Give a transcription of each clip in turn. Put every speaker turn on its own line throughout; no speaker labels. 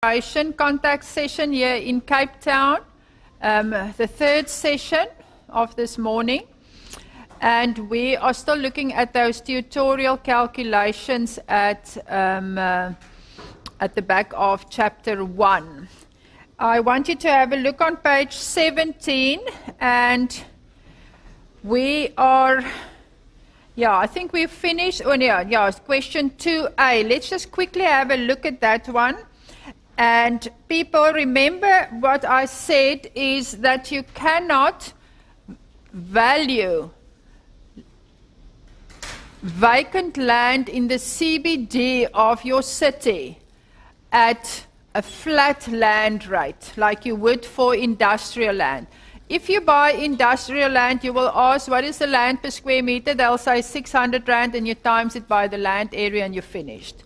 contact session here in Cape Town, the third session of this morning, and we are still looking at those tutorial calculations at the back of chapter 1. I want you to have a look on page 17, and we are, I think we've finished, question 2a. Let's just quickly have a look at that one. And people, remember what I said is that you cannot value vacant land in the CBD of your city at a flat land rate, like you would for industrial land. If you buy industrial land, you will ask, what is the land per square meter? They'll say 600 Rand, and you times it by the land area and you're finished.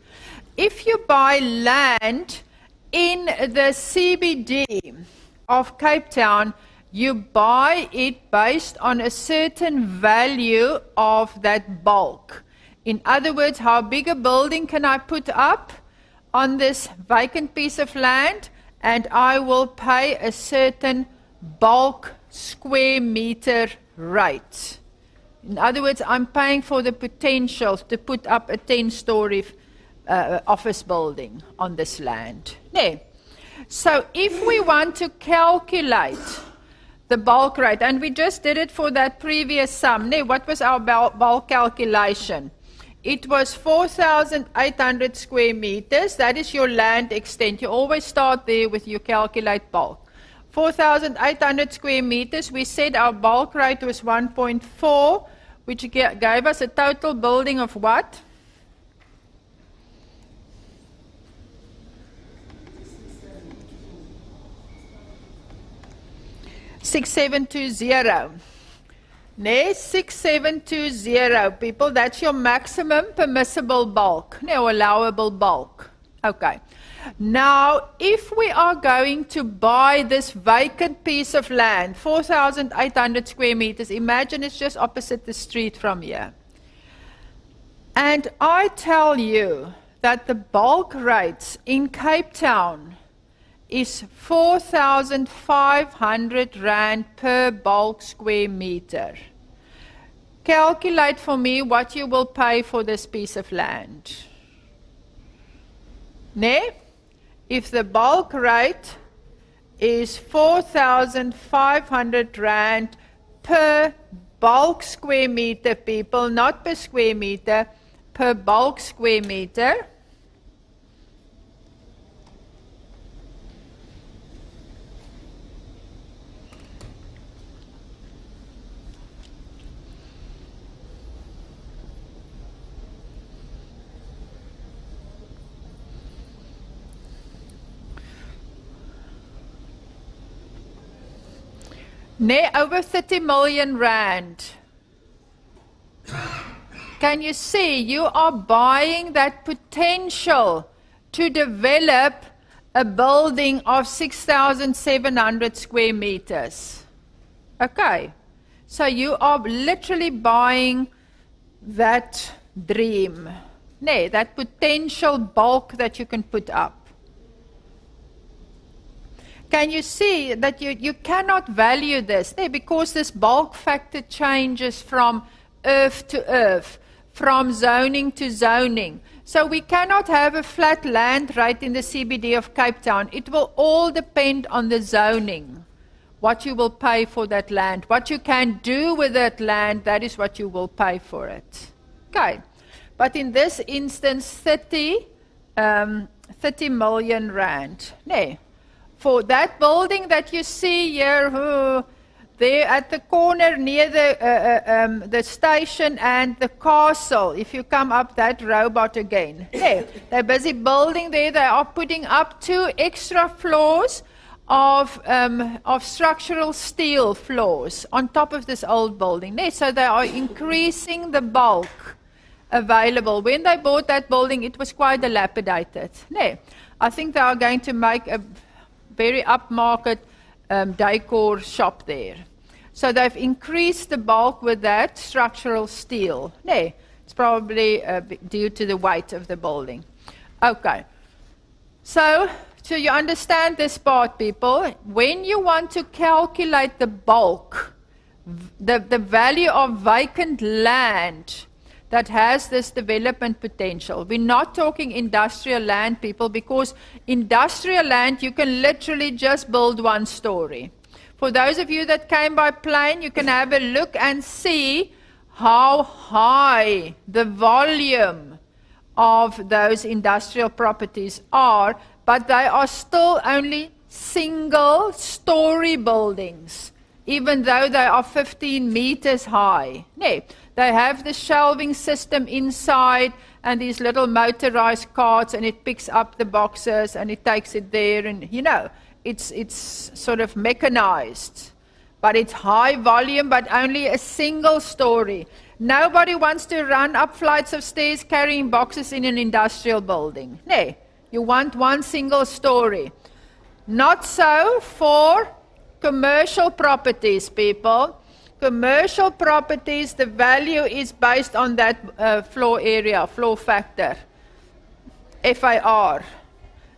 If you buy land in the CBD of Cape Town, you buy it based on a certain value of that bulk. In other words, how big a building can I put up on this vacant piece of land, and I will pay a certain bulk square meter rate. In other words, I'm paying for the potential to put up a 10-story office building on this land. No. So if we want to calculate the bulk rate, and we just did it for that previous sum, what was our bulk calculation? It was 4,800 square meters. That is your land extent. You always start there with you calculate bulk. 4,800 square meters. We said our bulk rate was 1.4, which gave us a total building of what? 6720. 6720, people, that's your maximum permissible bulk, allowable bulk. Okay. Now, if we are going to buy this vacant piece of land, 4,800 square meters, imagine it's just opposite the street from here. And I tell you that the bulk rates in Cape Town is 4,500 Rand per bulk square meter. Calculate for me what you will pay for this piece of land. If the bulk rate is 4,500 Rand per bulk square meter, people, not per square meter, per bulk square meter, over 30 million Rand. Can you see, you are buying that potential to develop a building of 6,700 square meters. Okay, so you are literally buying that dream, that potential bulk that you can put up. Can you see that you cannot value this? Because this bulk factor changes from earth to earth, from zoning to zoning. So we cannot have a flat land rate in the CBD of Cape Town. It will all depend on the zoning, what you will pay for that land. What you can do with that land, that is what you will pay for it. Okay, but in this instance, 30 million Rand. For that building that you see here, there at the corner near the station and the castle, if you come up that robot again, they're busy building there. They are putting up 2 extra floors of structural steel floors on top of this old building. So they are increasing the bulk available. When they bought that building, it was quite dilapidated. I think they are going to make a very upmarket decor shop there. So they've increased the bulk with that structural steel. It's probably due to the weight of the building. Okay, so So you understand this part, people. When you want to calculate the bulk, the value of vacant land that has this development potential. We're not talking industrial land, people, because industrial land, you can literally just build one story. For those of you that came by plane, you can have a look and see how high the volume of those industrial properties are, but they are still only single-story buildings, even though they are 15 meters high. No, they have the shelving system inside and these little motorized carts, and it picks up the boxes and it takes it there, and you know, it's sort of mechanized. But it's high volume, but only a single story. Nobody wants to run up flights of stairs carrying boxes in an industrial building. No, you want one single story. Not so for commercial properties, people. Commercial properties, the value is based on that floor area, floor factor, FAR,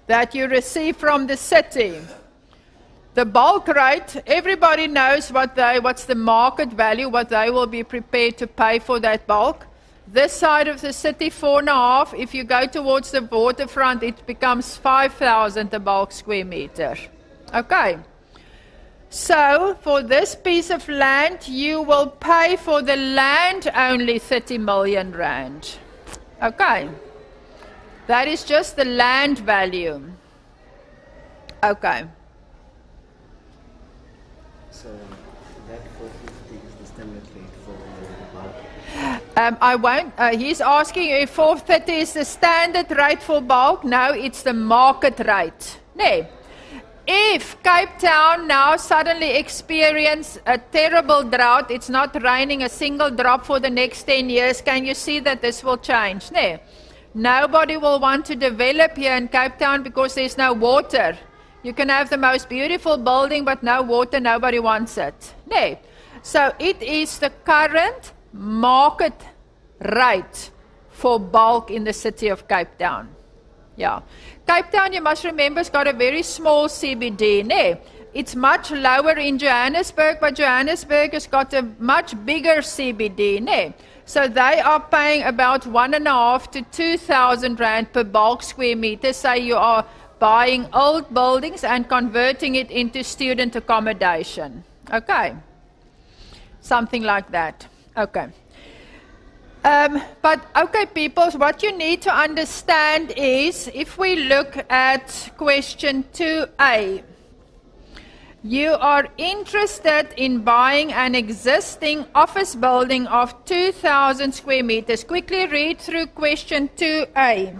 that you receive from the city. The bulk rate, everybody knows what's the market value, what they will be prepared to pay for that bulk. This side of the city, 4.5. If you go towards the waterfront, it becomes 5,000 a bulk square meter. Okay. So, for this piece of land, you will pay for the land only 30 million rand. Okay. That is just the land value. Okay.
So that 450 is the standard rate for the bulk?
I won't. He's asking if 430 is the standard rate for bulk. No, it's the market rate. No. If Cape Town now suddenly experience a terrible drought, it's not raining a single drop for the next 10 years, can you see that this will change? No. Nobody will want to develop here in Cape Town because there's no water. You can have the most beautiful building, but no water, nobody wants it. No. So it is the current market rate for bulk in the city of Cape Town. Yeah. Cape Town, you must remember, has got a very small CBD. No. It's much lower in Johannesburg, but Johannesburg has got a much bigger CBD. No. So they are paying about 1.5 to 2,000 rand per bulk square meter. Say you are buying old buildings and converting it into student accommodation. Okay. Something like that. Okay. But okay, people, what you need to understand is, if we look at question 2A, you are interested in buying an existing office building of 2,000 square meters. Quickly read through question 2A.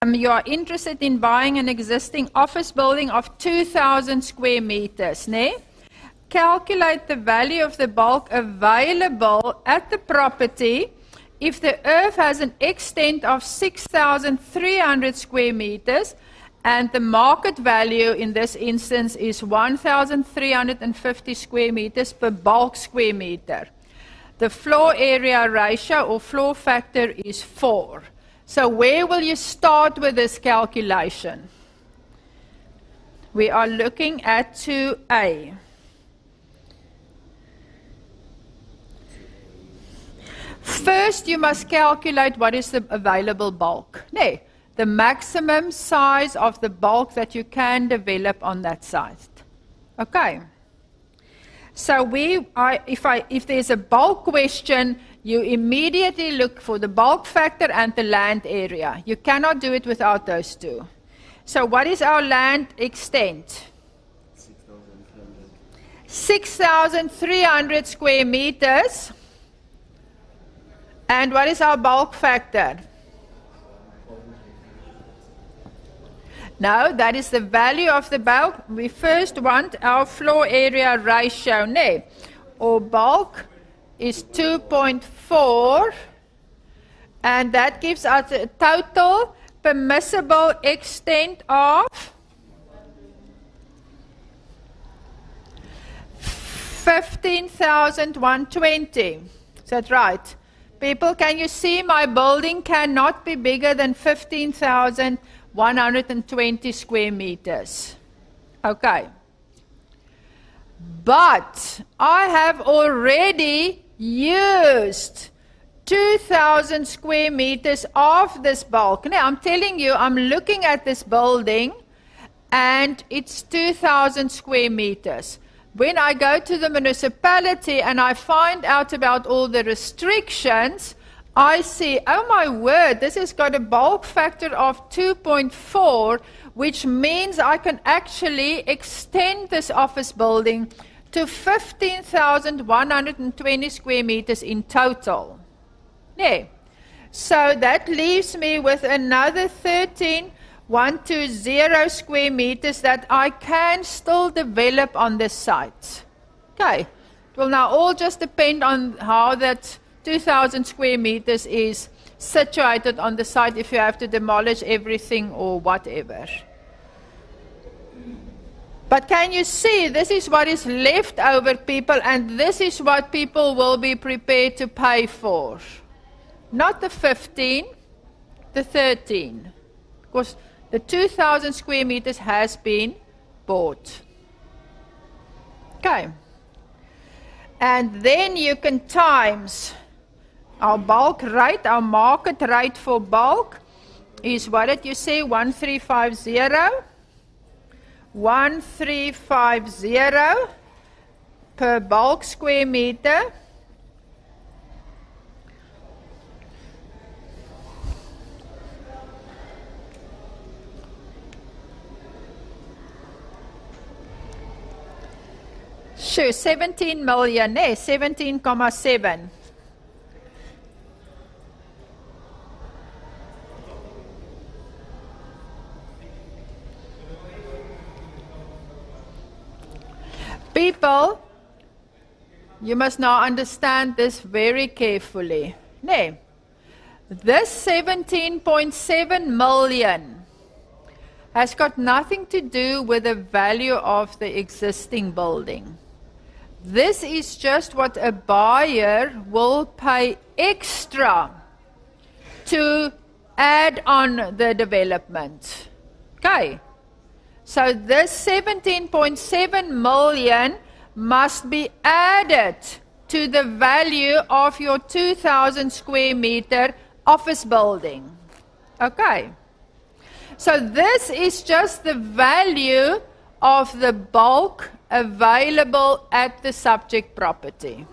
You are interested in buying an existing office building of 2,000 square meters. Ne? Calculate the value of the bulk available at the property if the earth has an extent of 6,300 square meters and the market value in this instance is 1,350 square meters per bulk square meter. The floor area ratio or floor factor is 4. So where will you start with this calculation? We are looking at 2A. First, you must calculate what is the available bulk. No, the maximum size of the bulk that you can develop on that site. Okay. So if there's a bulk question, you immediately look for the bulk factor and the land area. You cannot do it without those two. So what is our land extent? 6,300 square meters. And what is our bulk factor? No, that is the value of the bulk. We first want our floor area ratio, no, or bulk is 2.4, and that gives us a total permissible extent of 15,120. Is that right? People, can you see my building cannot be bigger than 15,120 square meters? Okay. But I have already used 2,000 square meters of this bulk. Now, I'm telling you, I'm looking at this building and it's 2,000 square meters. When I go to the municipality and I find out about all the restrictions, I see, oh my word, this has got a bulk factor of 2.4, which means I can actually extend this office building to 15,120 square meters in total. Yeah. So that leaves me with another 13,120 square meters that I can still develop on this site. Okay. It will now all just depend on how that 2,000 square meters is situated on the site, if you have to demolish everything or whatever. But can you see, this is what is left over, people, and this is what people will be prepared to pay for. Not the 15, the 13. Because the 2,000 square meters has been bought. Okay. And then you can times our bulk rate, our market rate for bulk is, what did you say, 1350? 1350 per bulk square meter. Sure, 17 million, 17,7. People, you must now understand this very carefully. No, this 17.7 million has got nothing to do with the value of the existing building. This is just what a buyer will pay extra to add on the development. Okay. So this 17.7 million must be added to the value of your 2,000 square meter office building. Okay. So this is just the value of the bulk available at the subject property.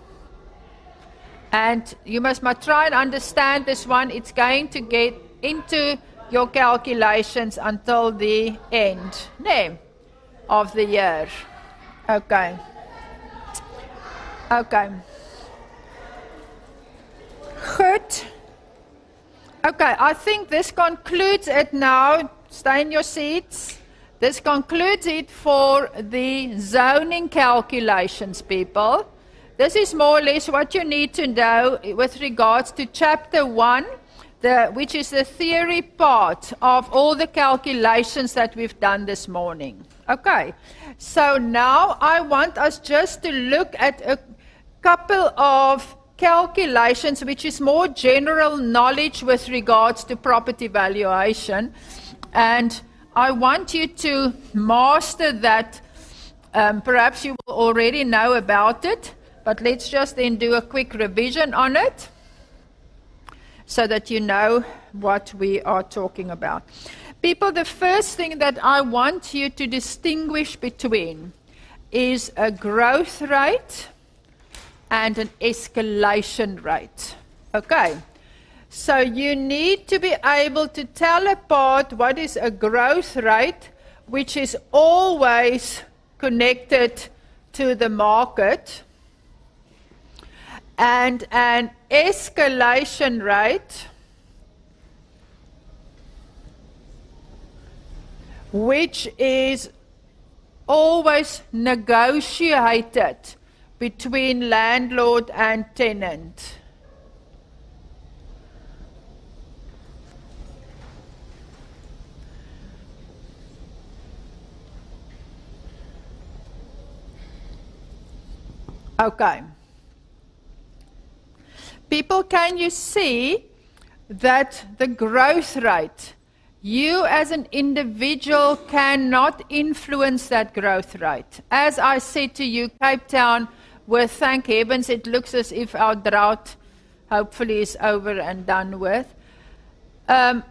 And you must try and understand this one. It's going to get into your calculations until the end of the year. Okay. Okay. Good. Okay, I think this concludes it now. Stay in your seats. This concludes it for the zoning calculations, people. This is more or less what you need to know with regards to Chapter 1, which is the theory part of all the calculations that we've done this morning. Okay, so now I want us just to look at a couple of calculations which is more general knowledge with regards to property valuation, and I want you to master that. Perhaps you will already know about it, but let's just then do a quick revision on it so that you know what we are talking about. People, the first thing that I want you to distinguish between is a growth rate and an escalation rate. Okay, so you need to be able to tell apart what is a growth rate, which is always connected to the market, and an escalation rate which is always negotiated between landlord and tenant. Okay. People, can you see that the growth rate, you as an individual cannot influence that growth rate? As I said to you, Cape Town, with thank heavens, it looks as if our drought hopefully is over and done with. Can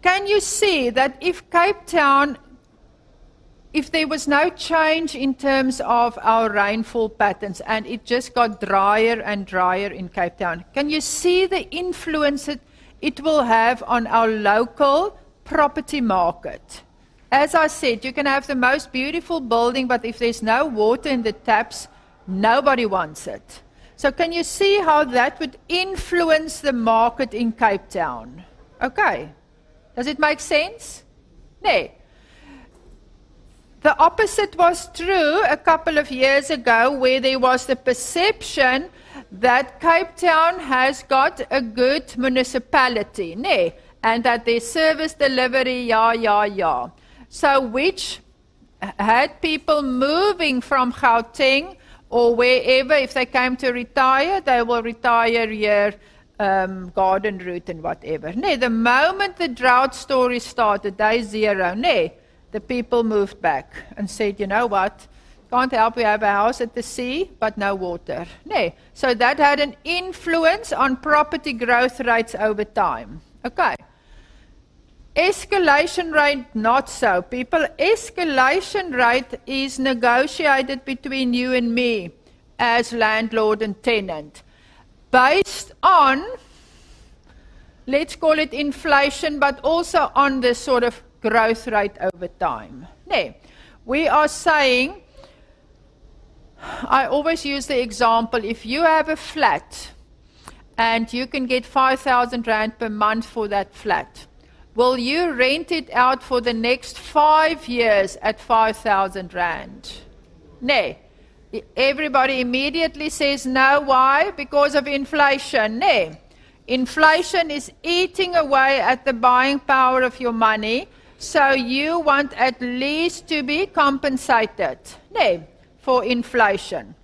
you see that if Cape Town, if there was no change in terms of our rainfall patterns and it just got drier and drier in Cape Town, can you see the influence it will have on our local property market? As I said, you can have the most beautiful building, but if there's no water in the taps, nobody wants it. So can you see how that would influence the market in Cape Town? Okay. Does it make sense? No. The opposite was true a couple of years ago, where there was the perception that Cape Town has got a good municipality, and that their service delivery, So which had people moving from Gauteng or wherever, if they came to retire, they will retire here, Garden Route and whatever. The moment the drought story started, day zero, the people moved back and said, you know what, can't help, we have a house at the sea, but no water. So that had an influence on property growth rates over time. Okay. Escalation rate, not so. People, escalation rate is negotiated between you and me as landlord and tenant, based on, let's call it inflation, but also on the sort of growth rate over time. We are saying, I always use the example, if you have a flat and you can get 5,000 Rand per month for that flat, will you rent it out for the next 5 years at 5,000 Rand? No. Everybody immediately says no. Why? Because of inflation. No. Inflation is eating away at the buying power of your money, so you want at least to be compensated for inflation.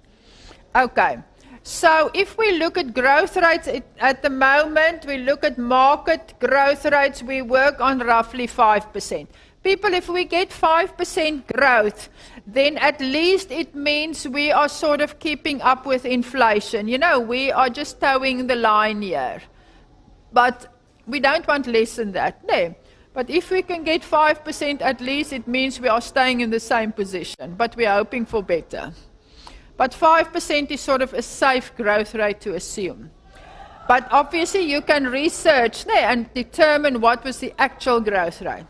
Okay. So if we look at growth rates at the moment, we look at market growth rates, we work on roughly 5%. People, if we get 5% growth, then at least it means we are sort of keeping up with inflation. We are just towing the line here. But we don't want less than that. But if we can get 5%, at least it means we are staying in the same position, but we are hoping for better. But 5% is sort of a safe growth rate to assume. But obviously you can research and determine what was the actual growth rate.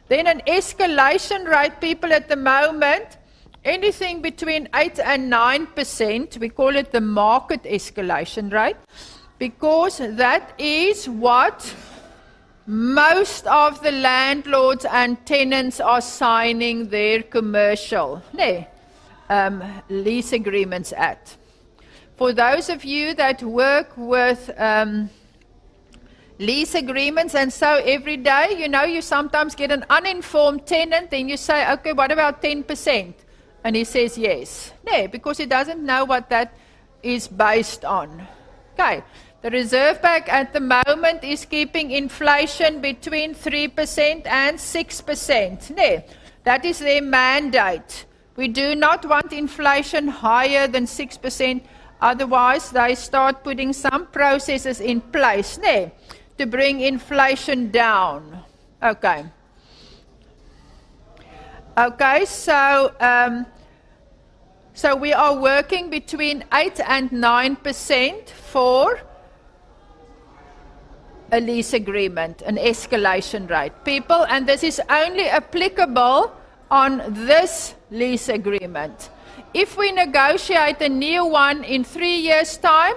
Then an escalation rate, people, at the moment, anything between 8 and 9%, we call it the market escalation rate, because that is what most of the landlords and tenants are signing their commercial lease agreements at. For those of you that work with lease agreements, and so every day, you sometimes get an uninformed tenant, then you say, okay, what about 10%? And he says yes. Because he doesn't know what that is based on. Okay. The Reserve Bank at the moment is keeping inflation between 3% and 6%. That is their mandate. We do not want inflation higher than 6%, otherwise they start putting some processes in place to bring inflation down. Okay. Okay, so we are working between 8 and 9% for a lease agreement, an escalation rate. People, and this is only applicable on this lease agreement. If we negotiate a new one in 3 years' time,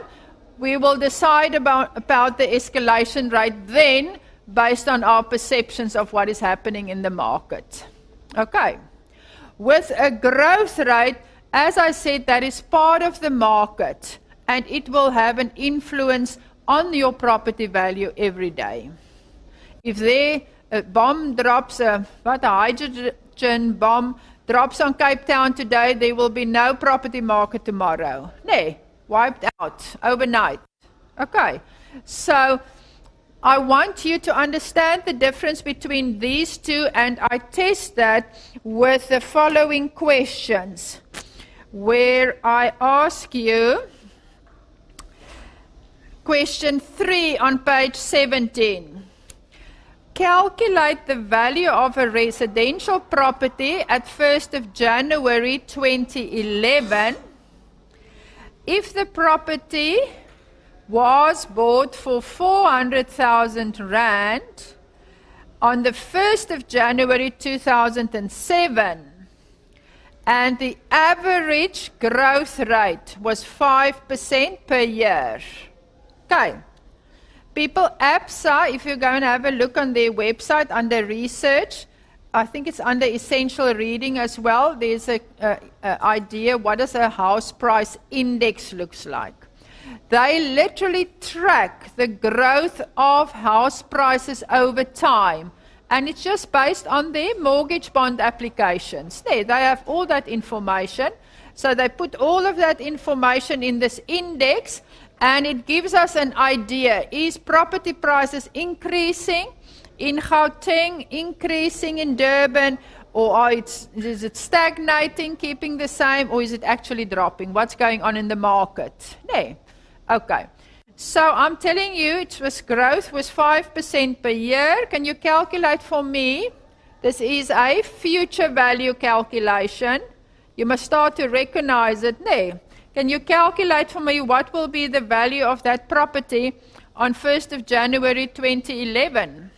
we will decide about the escalation rate then based on our perceptions of what is happening in the market. Okay. With a growth rate, as I said, that is part of the market, and it will have an influence on your property value every day. If a bomb drops, a hydrogen bomb drops on Cape Town today, there will be no property market tomorrow. Nee, wiped out overnight. Okay, so I want you to understand the difference between these two, and I test that with the following questions, where I ask you, question 3 on page 17. Calculate the value of a residential property at 1st of January 2011 if the property was bought for 400,000 Rand on the 1st of January 2007 and the average growth rate was 5% per year. Okay. People, APSA, if you're going to have a look on their website under research, I think it's under essential reading as well, there's a idea what does a house price index looks like. They literally track the growth of house prices over time, and it's just based on their mortgage bond applications. They have all that information, so they put all of that information in this index, and it gives us an idea. Is property prices increasing in Gauteng, increasing in Durban, or is it stagnating, keeping the same, or is it actually dropping? What's going on in the market? No. Okay. So I'm telling you, growth was 5% per year. Can you calculate for me? This is a future value calculation. You must start to recognize it. No. Can you calculate for me what will be the value of that property on 1st of January 2011?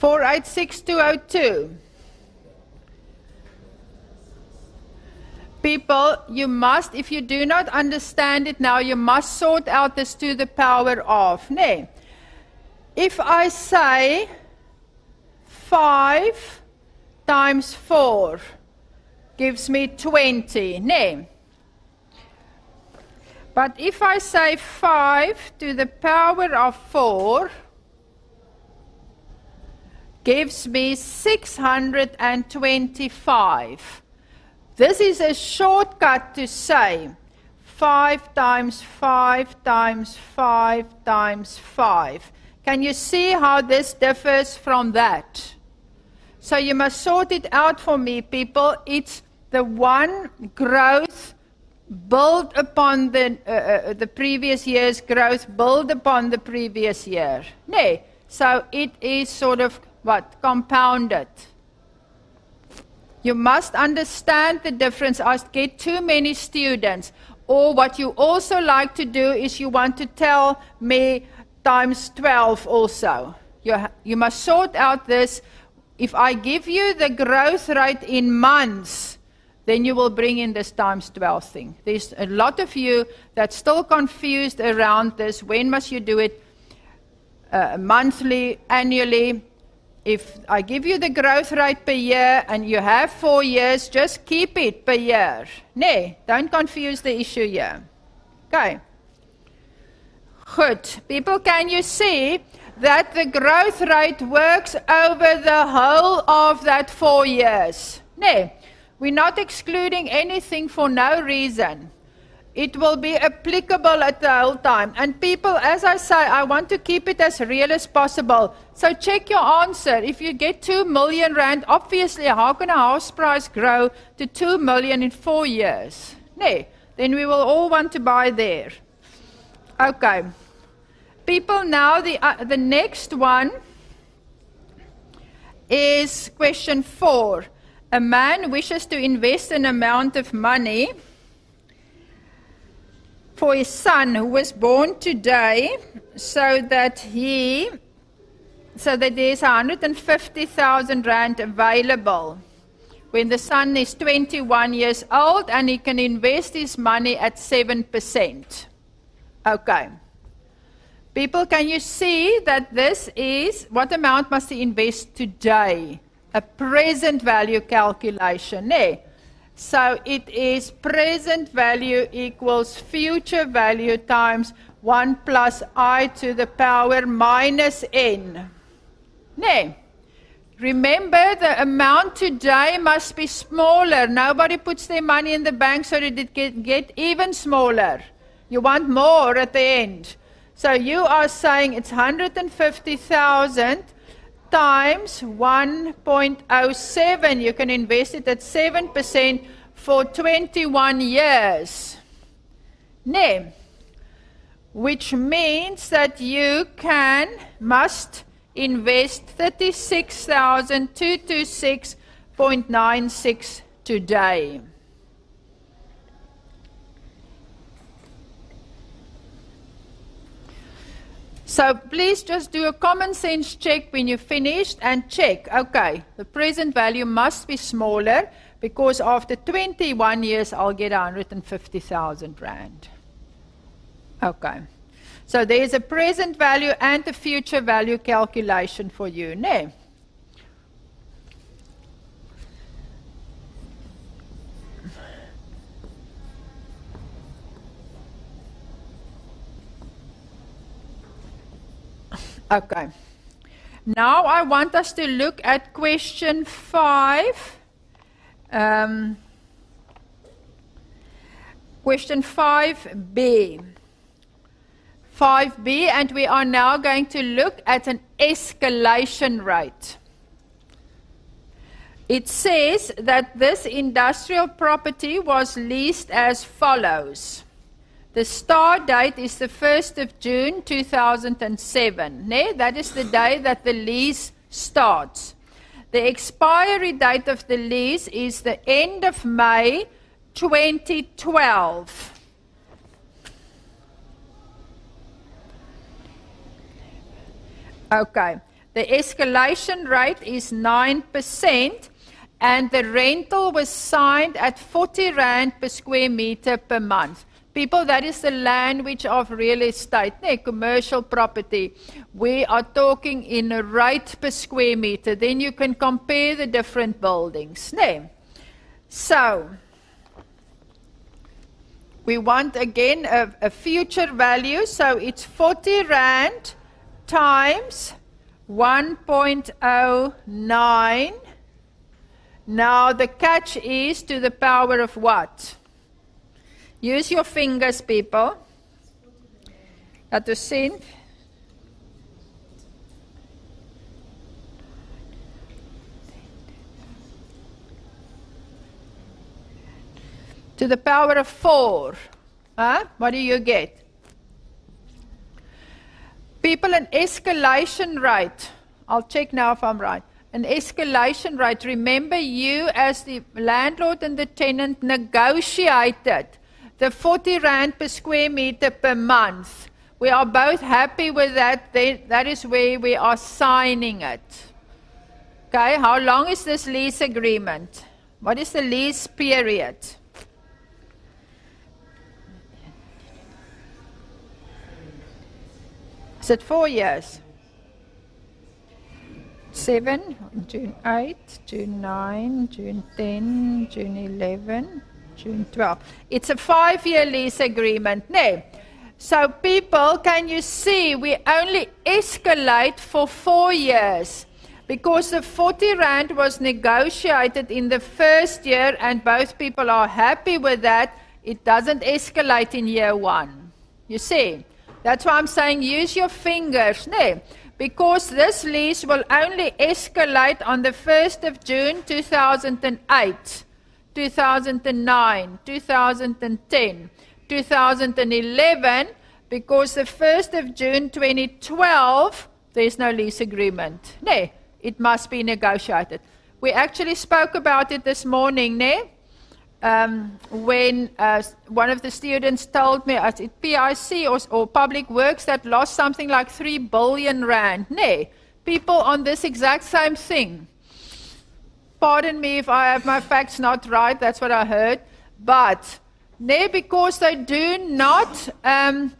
$486,202. People, you must, if you do not understand it now, you must sort out this to the power of. Nee. If I say 5 times 4 gives me 20. Nee. But if I say 5 to the power of 4 gives me 625. This is a shortcut to say 5 times 5 times 5 times 5. Can you see how this differs from that? So you must sort it out for me, people. It's the one growth build upon the previous year's growth, build upon the previous year. Nee. So it is sort of what? Compounded. You must understand the difference. I get too many students. Or what you also like to do is you want to tell me times 12 also. You must sort out this. If I give you the growth rate in months, then you will bring in this times 12 thing. There's a lot of you that's still confused around this. When must you do it? Monthly, annually. If I give you the growth rate per year and you have 4 years, just keep it per year. Nee, don't confuse the issue here. Okay. Good. People, can you see that the growth rate works over the whole of that 4 years? No, we're not excluding anything for no reason. It will be applicable at the whole time. And people, as I say, I want to keep it as real as possible. So check your answer. If you get 2 million rand, obviously, how can a house price grow to 2 million in 4 years? No, then we will all want to buy there. Okay. People, now the next one is question 4. A man wishes to invest an amount of money for his son who was born today, so that there's 150,000 rand available when the son is 21 years old, and he can invest his money at 7%. Okay. People, can you see that this is, what amount must he invest today? A present value calculation, eh? So it is present value equals future value times 1 plus I to the power minus n. No. Remember, the amount today must be smaller. Nobody puts their money in the bank so that it can get even smaller. You want more at the end. So you are saying it's 150,000 times 1.07. You can invest it at 7% for 21 years. No. Which means that you must invest 36,226.96 today. So please just do a common sense check when you're finished and check, okay, the present value must be smaller because after 21 years I'll get 150,000 rand. Okay. So there's a present value and a future value calculation for you, no? Okay. Now I want us to look at question 5. Question 5b. 5b, and we are now going to look at an escalation rate. It says that this industrial property was leased as follows. The start date is the 1st of June 2007. Ne? That is the day that the lease starts. The expiry date of the lease is the end of May 2012. Okay. The escalation rate is 9%, and the rental was signed at 40 Rand per square meter per month. People, that is the language of real estate, commercial property. We are talking in a rate per square meter. Then you can compare the different buildings. So, we want again a future value. So it's 40 Rand times 1.09. Now the catch is to the power of what? Use your fingers, people. Laat ons sien. To the power of 4. Huh? What do you get? People, an escalation rate. I'll check now if I'm right. An escalation rate. Remember, you as the landlord and the tenant negotiated the 40 Rand per square meter per month. We are both happy with that. That is where we are signing it. Okay, how long is this lease agreement? What is the lease period? Is it 4 years? 7, June 8, June 9, June 10, June 11, June 12. It's a 5-year lease agreement. No. So people, can you see, we only escalate for 4 years. Because the 40 Rand was negotiated in the first year and both people are happy with that, it doesn't escalate in year 1. You see? That's why I'm saying use your fingers. No, because this lease will only escalate on the 1st of June 2008, 2009, 2010, 2011, because the 1st of June 2012, there's no lease agreement. No, it must be negotiated. We actually spoke about it this morning, no? When one of the students told me at PIC or Public Works that lost something like 3 billion Rand. No, people on this exact same thing. Pardon me if I have my facts not right, that's what I heard. But, no, because they do not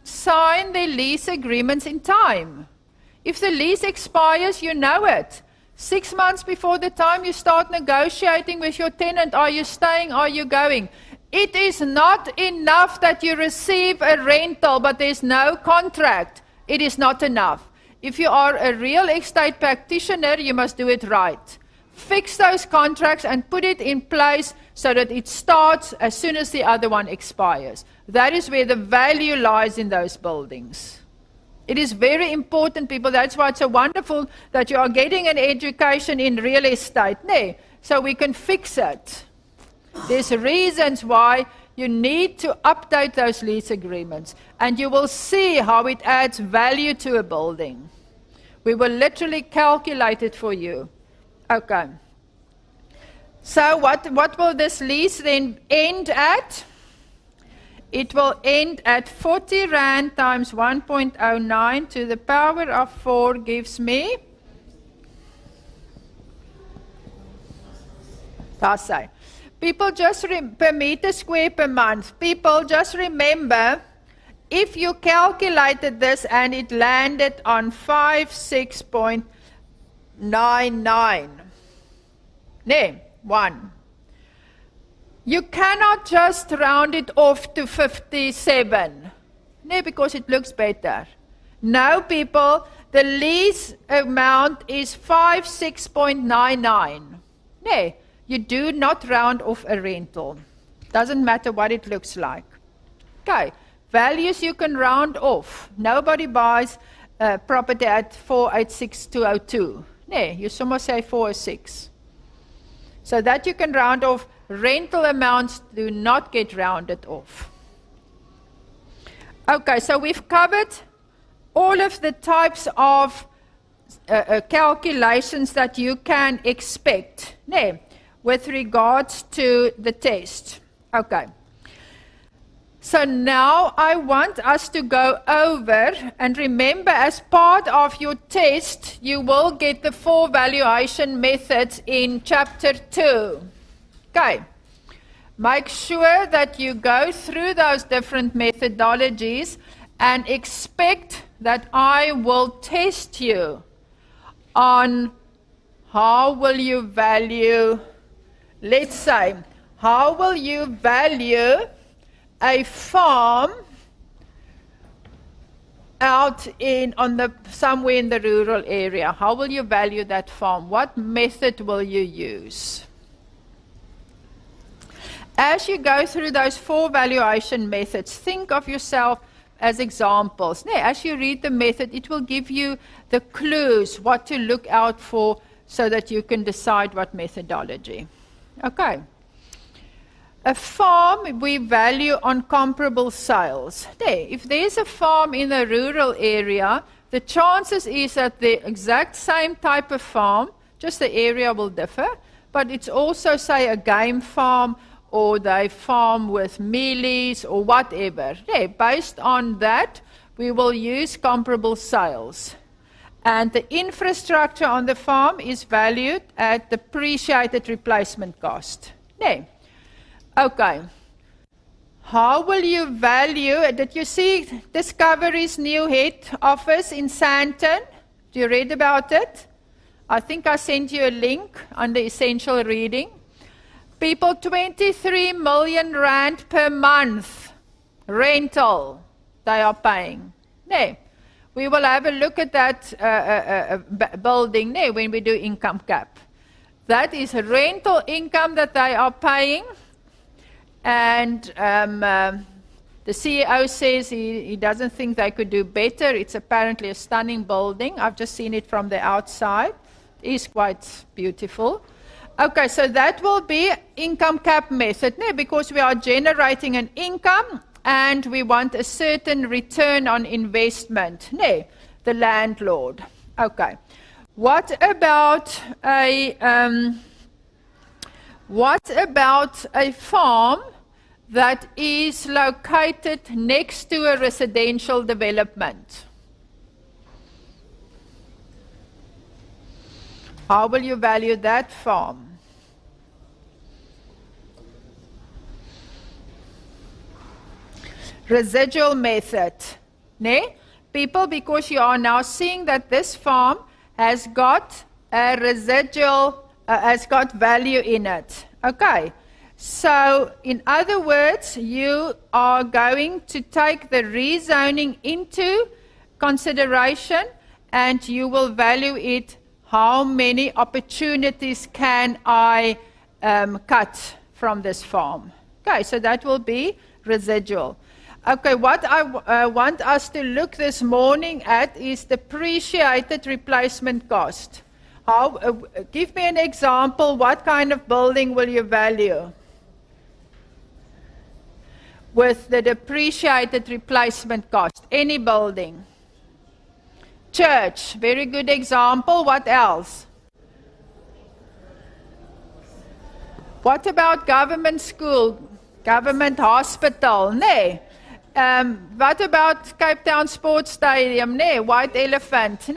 sign their lease agreements in time. If the lease expires, you know it. 6 months before the time you start negotiating with your tenant, are you staying, are you going? It is not enough that you receive a rental, but there's no contract. It is not enough. If you are a real estate practitioner, you must do it right. Fix those contracts and put it in place so that it starts as soon as the other one expires. That is where the value lies in those buildings. It is very important, people. That's why it's so wonderful that you are getting an education in real estate. No, so we can fix it. There's reasons why you need to update those lease agreements. And you will see how it adds value to a building. We will literally calculate it for you. Okay. So what will this lease then end at? It will end at 40 Rand times 1.09 to the power of 4 gives me. That's it. People just per meter square per month. People just remember, if you calculated this and it landed on 56.99. No, 1. You cannot just round it off to 57. No, because it looks better. No, people, the lease amount is 56.99. No, you do not round off a rental. Doesn't matter what it looks like. Okay, values you can round off. Nobody buys property at 486,202. No, you somewhere say 406. So that you can round off. Rental amounts do not get rounded off. Okay, so we've covered all of the types of calculations that you can expect with regards to the test. Okay. So now I want us to go over, and remember, as part of your test, you will get the 4 valuation methods in chapter 2. Okay, make sure that you go through those different methodologies and expect that I will test you on how will you value, let's say, how will you value a farm out somewhere in the rural area. How will you value that farm? What method will you use? As you go through those 4 valuation methods, think of yourself as examples. As you read the method, it will give you the clues, what to look out for, so that you can decide what methodology. Okay. A farm we value on comparable sales. If there's a farm in a rural area, the chances is that the exact same type of farm, just the area will differ, but it's also, say, a game farm, or they farm with mealies or whatever. Based on that, we will use comparable sales. And the infrastructure on the farm is valued at depreciated replacement cost. Okay. How will you value, did you see Discovery's new head office in Sandton? Did you read about it? I think I sent you a link under essential reading. People, 23 million Rand per month rental. they are paying. No. We will have a look at that building when we do income cap. That is rental income that they are paying. And the CEO says he doesn't think they could do better. It's apparently a stunning building. I've just seen it from the outside. It is quite beautiful. Okay, so that will be income cap method, because we are generating an income and we want a certain return on investment, the landlord. Okay. What about a farm that is located next to a residential development? How will you value that farm? Residual method. People, because you are now seeing that this farm has got a residual, has got value in it. Okay. So, in other words, you are going to take the rezoning into consideration and you will value it. How many opportunities can I cut from this farm? Okay, so that will be residual. Okay, what I want us to look this morning at is depreciated replacement cost. Give me an example. What kind of building will you value with the depreciated replacement cost? Any building. Church, very good example. What else? What about government school, government hospital? What about Cape Town Sports Stadium? White Elephant?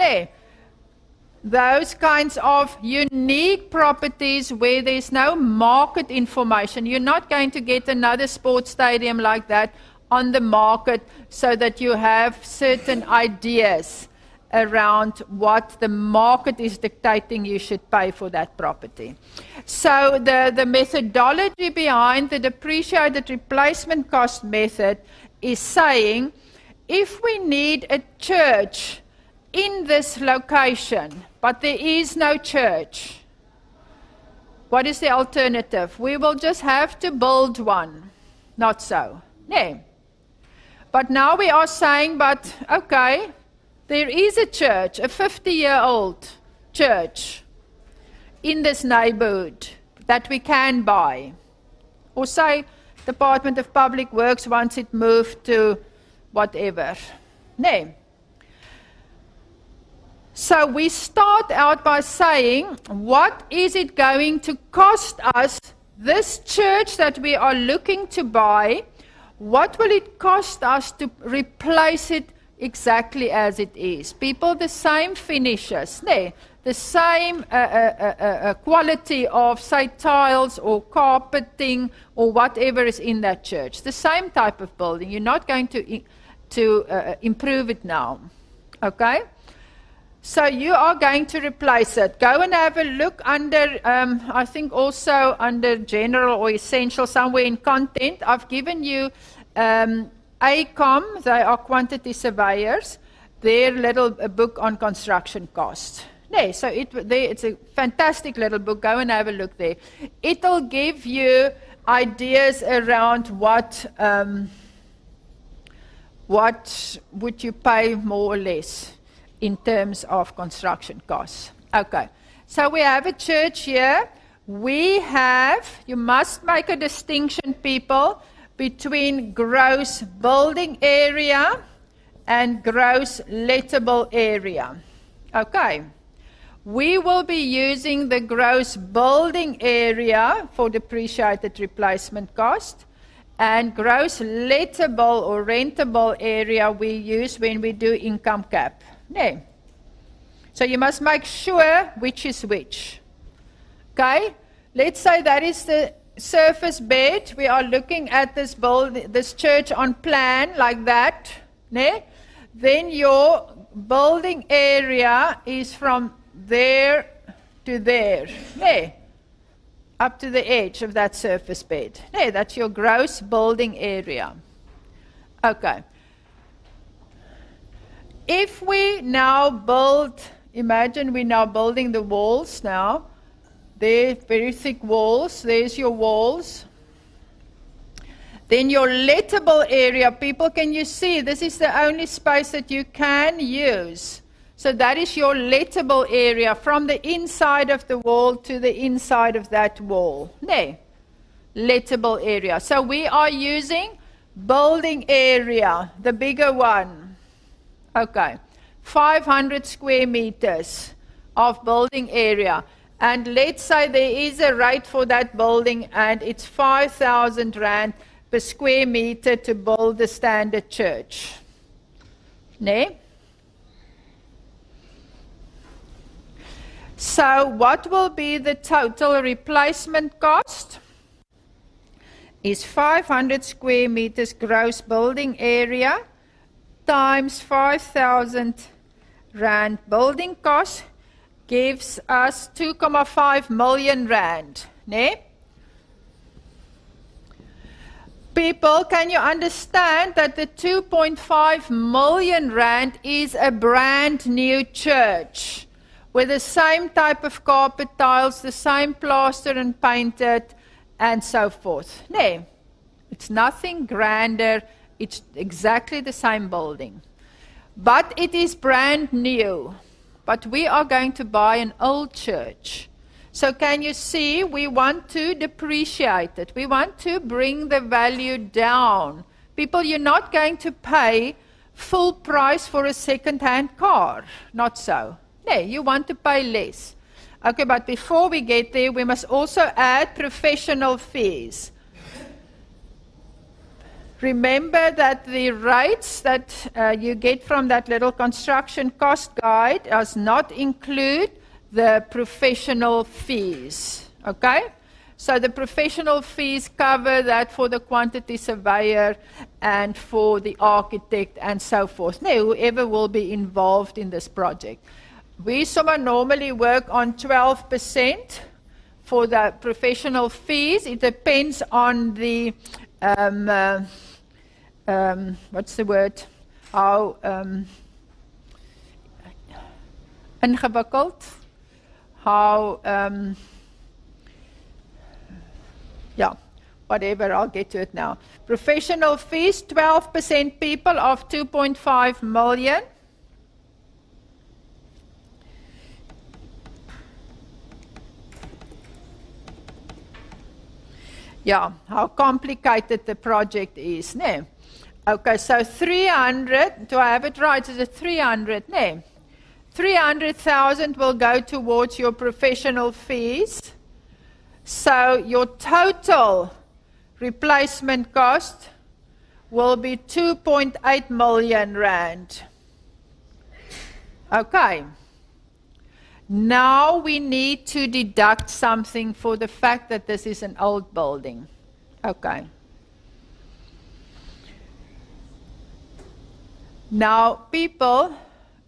Those kinds of unique properties where there's no market information. You're not going to get another sports stadium like that on the market so that you have certain ideas around what the market is dictating you should pay for that property. So the methodology behind the depreciated replacement cost method is saying, if we need a church in this location, but there is no church, what is the alternative? We will just have to build one. Not so. But now we are saying, but okay, there is a church, a 50-year-old church in this neighborhood that we can buy. Or say, Department of Public Works wants it moved to whatever. So we start out by saying, what is it going to cost us, this church that we are looking to buy, what will it cost us to replace it exactly as it is? People, the same finishes, the same quality of, say, tiles or carpeting or whatever is in that church. The same type of building. You're not going to improve it now. Okay? So you are going to replace it. Go and have a look under, I think also under general or essential, somewhere in content. I've given you ACOM, they are quantity surveyors, their little book on construction costs. So it's a fantastic little book. Go and have a look there. It'll give you ideas around what would you pay more or less in terms of construction costs. Okay, so we have a church here. You must make a distinction, people, between gross building area and gross lettable area. Okay. We will be using the gross building area for depreciated replacement cost, and gross lettable or rentable area we use when we do income cap. So you must make sure which is which. Okay? Let's say that is the surface bed. We are looking at this church on plan like that. Then your building area is from there to there, up to the edge of that surface bed. That's your gross building area. Okay. if we now build, imagine we're now building the walls now. They're very thick walls. There's your walls. Then your lettable area, people, can you see? This is the only space that you can use. So that is your lettable area from the inside of the wall to the inside of that wall. There, lettable area. So we are using building area, the bigger one. Okay, 500 square meters of building area. And let's say there is a rate for that building and it's 5,000 rand per square meter to build the standard church. Ne? So what will be the total replacement cost? Is 500 square meters gross building area times 5,000 rand building cost gives us 2.5 million rand. Ne? People, can you understand that the 2.5 million rand is a brand new church with the same type of carpet tiles, the same plaster and painted, and so forth? No, it's nothing grander. It's exactly the same building. But it is brand new. But we are going to buy an old church. So can you see, we want to depreciate it. We want to bring the value down. People, you're not going to pay full price for a second-hand car. Not so. No, you want to pay less. Okay, but before we get there, we must also add professional fees. Remember that the rates that you get from that little construction cost guide does not include the professional fees. Okay? So the professional fees cover that for the quantity surveyor and for the architect and so forth. No, whoever will be involved in this project. We normally work on 12% for the professional fees. It depends on the what's the word? How ingewikkeld? How yeah, whatever, I'll get to it now. Professional fees, 12% people of 2.5 million. Yeah, how complicated the project is, no? Okay, so 300, do I have it right? Is it 300? No. 300,000 will go towards your professional fees. So your total replacement cost will be 2.8 million rand. Okay. Now we need to deduct something for the fact that this is an old building. Okay. Now, people,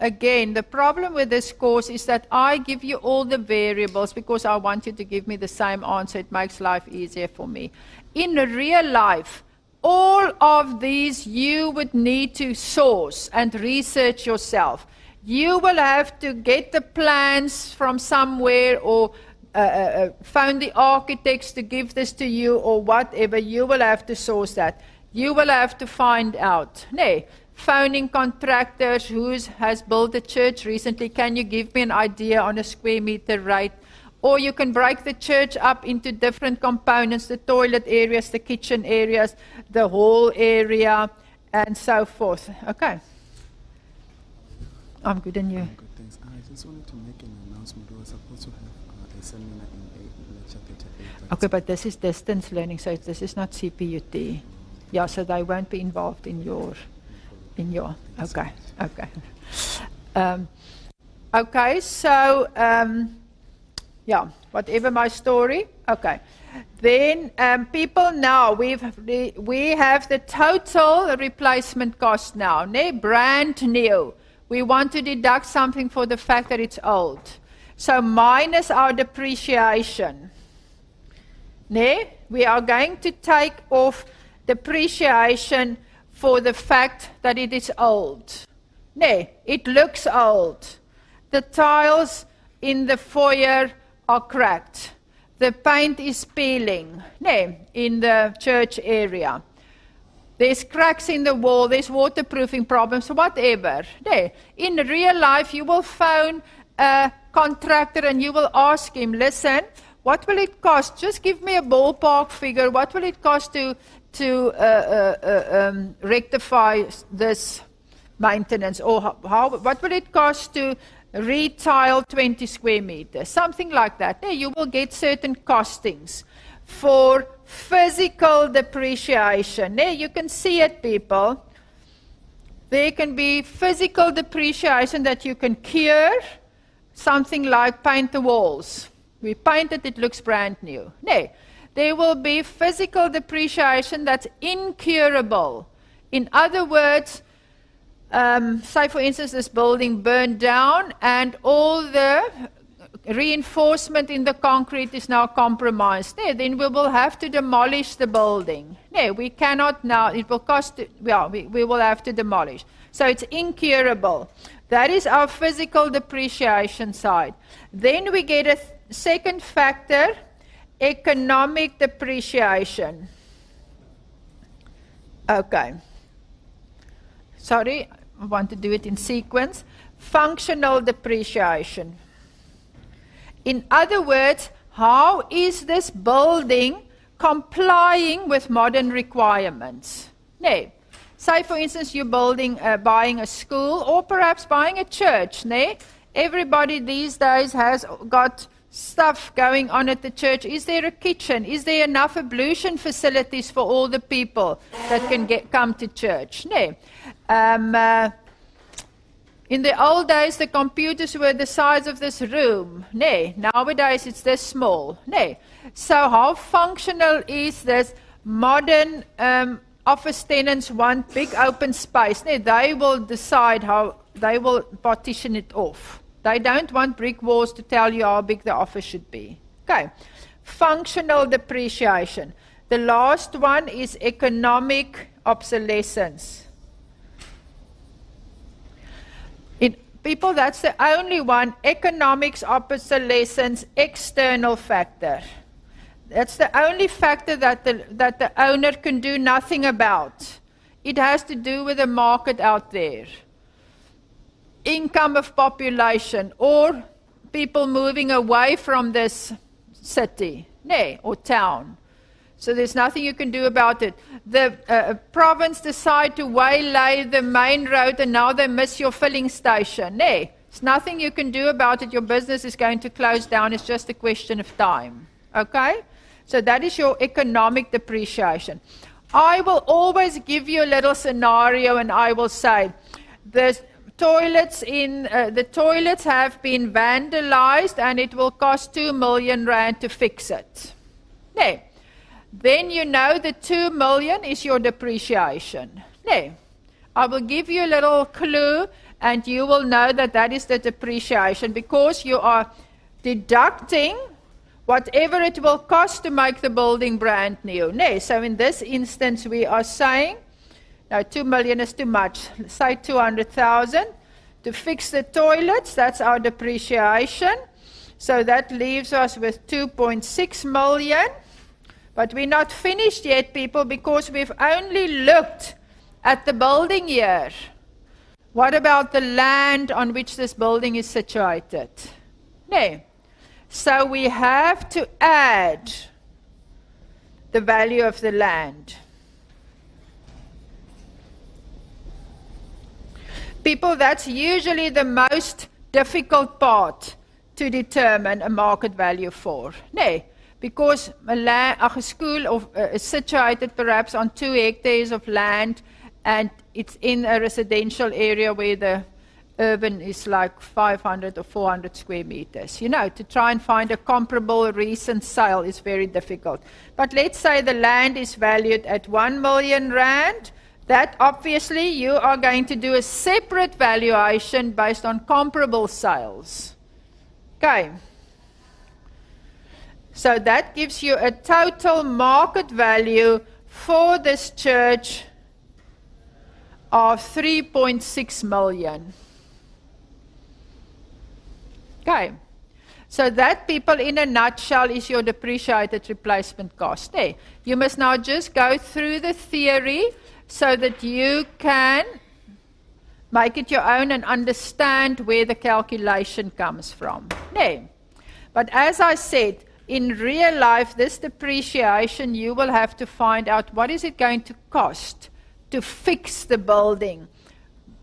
again, the problem with this course is that I give you all the variables because I want you to give me the same answer. It makes life easier for me. In real life, all of these you would need to source and research yourself. You will have to get the plans from somewhere or phone the architects to give this to you or whatever. You will have to source that. You will have to find out. No, phoning contractors who has built a church recently. Can you give me an idea on a square meter rate? Or you can break the church up into different components, the toilet areas, the kitchen areas, the hall area, and so forth. Okay. I'm good, and you?
I'm good, thanks. I just wanted to make an announcement. We were supposed to have a seminar in lecture 38.
Okay, but this is distance learning, so this is not CPUT. Yeah, so they won't be involved in your. Okay, okay. Okay, so yeah, whatever my story. Okay, then people now we have the total replacement cost now. Brand new. We want to deduct something for the fact that it's old. So minus our depreciation. We are going to take off depreciation for the fact that it is old. Nee, it looks old. The tiles in the foyer are cracked. The paint is peeling, nee, in the church area. There's cracks in the wall, there's waterproofing problems, whatever. Nee. In real life, you will phone a contractor and you will ask him, listen, what will it cost? Just give me a ballpark figure. What will it cost to rectify this maintenance? Or what will it cost to retile 20 square meters? Something like that. Nee, you will get certain costings for physical depreciation. Nee, you can see it, people. There can be physical depreciation that you can cure. Something like paint the walls. We paint it, it looks brand new. Nee, there will be physical depreciation that's incurable. In other words, say for instance this building burned down and all the reinforcement in the concrete is now compromised. Nee, then we will have to demolish the building. Nee, we cannot now, it will cost, well, we will have to demolish. So it's incurable. That is our physical depreciation side. Then we get a second factor, economic depreciation. Okay. Sorry, I want to do it in sequence. Functional depreciation. In other words, how is this building complying with modern requirements? Nee. Say, for instance, you're buying a school or perhaps buying a church. Nee? Everybody these days has got stuff going on at the church. Is there a kitchen? Is there enough ablution facilities for all the people that can come to church? Nee. In the old days, the computers were the size of this room. Nee. Nowadays, it's this small. Nee. So how functional is this? Modern office tenants want big open space. Nee, they will decide how, they will partition it off. They don't want brick walls to tell you how big the office should be. Okay. Functional depreciation. The last one is economic obsolescence. People, that's the only one. Economics obsolescence, external factor. That's the only factor that the owner can do nothing about. It has to do with the market out there. Income of population or people moving away from this city, nee, or town. So there's nothing you can do about it. The province decide to waylay the main road and now they miss your filling station. Nee, there's nothing you can do about it. Your business is going to close down. It's just a question of time. Okay? So that is your economic depreciation. I will always give you a little scenario and I will say, the toilets have been vandalized and it will cost 2 million rand to fix it. Nee. Then you know the 2 million is your depreciation. Nee. I will give you a little clue and you will know that that is the depreciation because you are deducting whatever it will cost to make the building brand new. Nee. So in this instance we are saying, no, 2 million is too much. Say 200,000 to fix the toilets, that's our depreciation. So that leaves us with 2.6 million. But we're not finished yet, people, because we've only looked at the building here. What about the land on which this building is situated? No. So we have to add the value of the land. People, that's usually the most difficult part to determine a market value for. No. Because a school is situated perhaps on 2 hectares of land and it's in a residential area where the urban is like 500 or 400 square meters. You know, to try and find a comparable recent sale is very difficult. But let's say the land is valued at 1 million rand. That obviously you are going to do a separate valuation based on comparable sales. Okay. So that gives you a total market value for this church of 3.6 million. Okay. So that, people, in a nutshell, is your depreciated replacement cost. There. You must now just go through the theory so that you can make it your own and understand where the calculation comes from. There. But as I said, in real life, this depreciation, you will have to find out what is it going to cost to fix the building.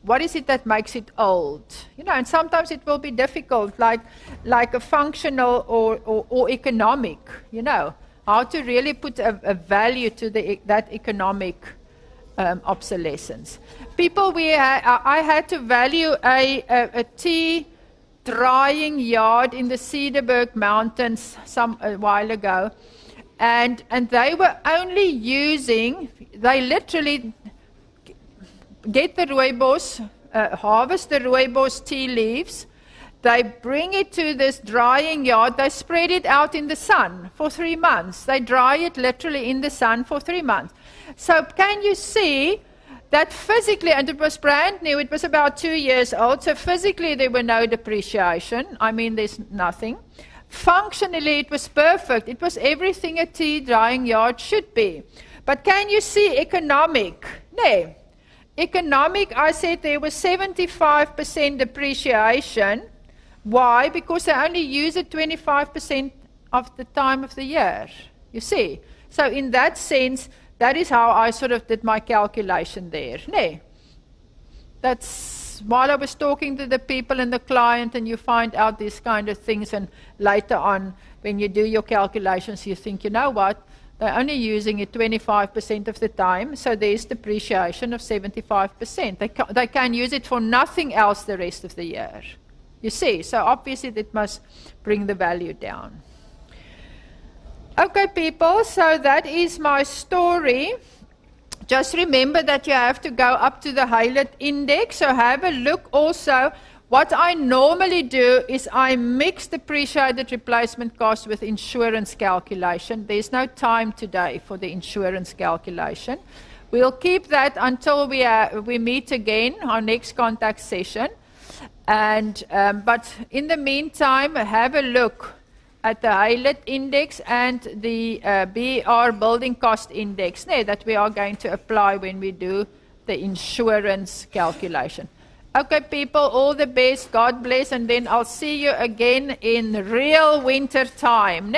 What is it that makes it old? You know, and sometimes it will be difficult, like a functional or economic, you know, how to really put a value to that economic obsolescence. People, I had to value a tea drying yard in the Cederberg Mountains a while ago, and they were only using, they literally get the rooibos, harvest the rooibos tea leaves, they bring it to this drying yard, they spread it out in the sun for 3 months. They dry it literally in the sun for 3 months. So can you see that physically, and it was brand new, it was about 2 years old, so physically there were no depreciation. I mean, there's nothing. Functionally, it was perfect. It was everything a tea drying yard should be. But can you see economic? No. Economic, I said there was 75% depreciation. Why? Because they only use it 25% of the time of the year. You see? So in that sense, that is how I sort of did my calculation there. No. That's while I was talking to the people and the client, and you find out these kind of things, and later on, when you do your calculations, you think, you know what? They're only using it 25% of the time, so there's depreciation of 75%. They can use it for nothing else the rest of the year. You see, so obviously that must bring the value down. Okay, people, so that is my story. Just remember that you have to go up to the Haylet index, so have a look also. What I normally do is I mix depreciated replacement cost with insurance calculation. There's no time today for the insurance calculation. We'll keep that until we meet again, our next contact session. And but in the meantime, have a look at the Haylet index and the BR building cost index that we are going to apply when we do the insurance calculation. Okay, people, all the best. God bless. And then I'll see you again in real winter time.